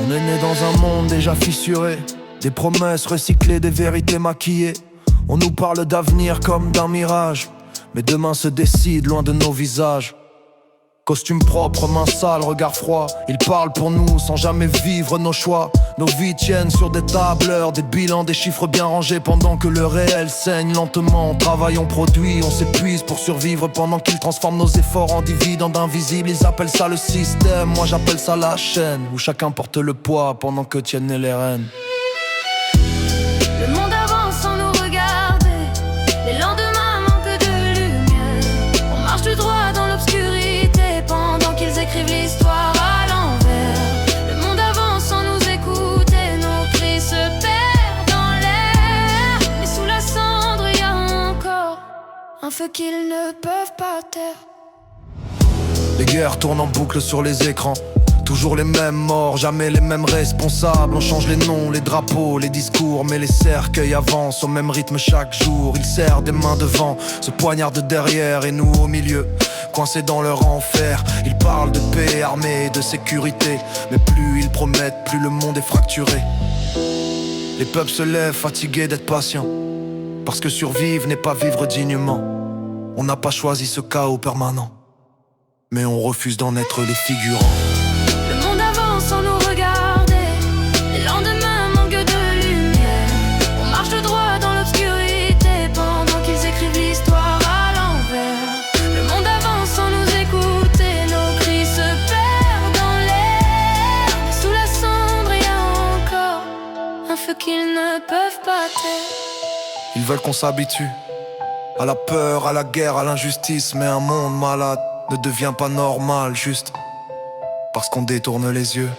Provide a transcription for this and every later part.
On est né dans un monde déjà fissuré, des promesses recyclées, des vérités maquillées. On nous parle d'avenir comme d'un mirage, mais demain se décide loin de nos visages. Costume propre, main sale, regard froid. Ils parlent pour nous sans jamais vivre nos choix. Nos vies tiennent sur des tableurs, des bilans, des chiffres bien rangés. Pendant que le réel saigne lentement. On travaille, on produit, on s'épuise pour survivre. Pendant qu'ils transforment nos efforts en dividendes invisibles. Ils appellent ça le système, moi j'appelle ça la chaîne, où chacun porte le poids pendant que tiennent les rênes. Le monde avance sans nous regarder. Les lendemains manquent de lumière. On marche tout droit dans l'obscurité pendant qu'ils écrivent l'histoire à l'envers. Le monde avance sans nous écouter. Nos cris se perdent dans l'air. Mais sous la cendre y a encore un feu qu'ils ne peuvent pas taire. Les guerres tournent en boucle sur les écrans. Toujours les mêmes morts, jamais les mêmes responsables. On change les noms, les drapeaux, les discours, mais les cercueils avancent au même rythme chaque jour. Ils serrent des mains devant, se poignardent derrière et nous au milieu, coincés dans leur enfer. Ils parlent de paix armée, de sécurité, mais plus ils promettent, plus le monde est fracturé. Les peuples se lèvent fatigués d'être patients, parce que survivre n'est pas vivre dignement. On n'a pas choisi ce chaos permanent, mais on refuse d'en être les figurants. Sans nous regarder, les lendemains manquent de lumière. On marche de droit dans l'obscurité pendant qu'ils écrivent l'histoire à l'envers. Le monde avance sans nous écouter, nos cris se perdent dans l'air. Mais sous la cendre y a encore un feu qu'ils ne peuvent pas taire. Ils veulent qu'on s'habitue à la peur, à la guerre, à l'injustice, mais un monde malade ne devient pas normal juste parce qu'on détourne les yeux.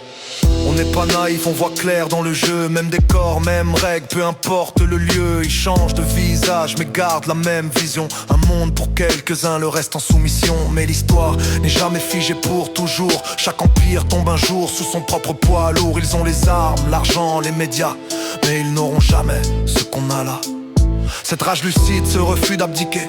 On n'est pas naïf, on voit clair dans le jeu. Même décor, même règle, peu importe le lieu. Ils changent de visage mais gardent la même vision. Un monde pour quelques-uns, le reste en soumission. Mais l'histoire n'est jamais figée pour toujours. Chaque empire tombe un jour sous son propre poids lourd. Ils ont les armes, l'argent, les médias, mais ils n'auront jamais ce qu'on a là. Cette rage lucide, ce refus d'abdiquer,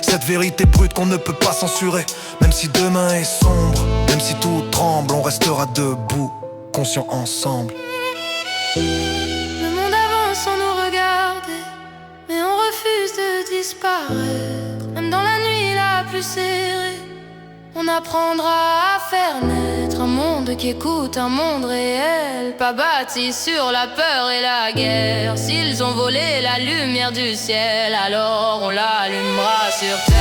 cette vérité brute qu'on ne peut pas censurer. Même si demain est sombre, même si tout tremble, on restera debout, conscients ensemble. Le monde avance sans nous regarder, mais on refuse de disparaître. Même dans la nuit la plus serrée, on apprendra à faire naître un monde qui écoute, un monde réel, pas bâti sur la peur et la guerre. S'ils ont volé la lumière du ciel, alors on l'allumera sur terre.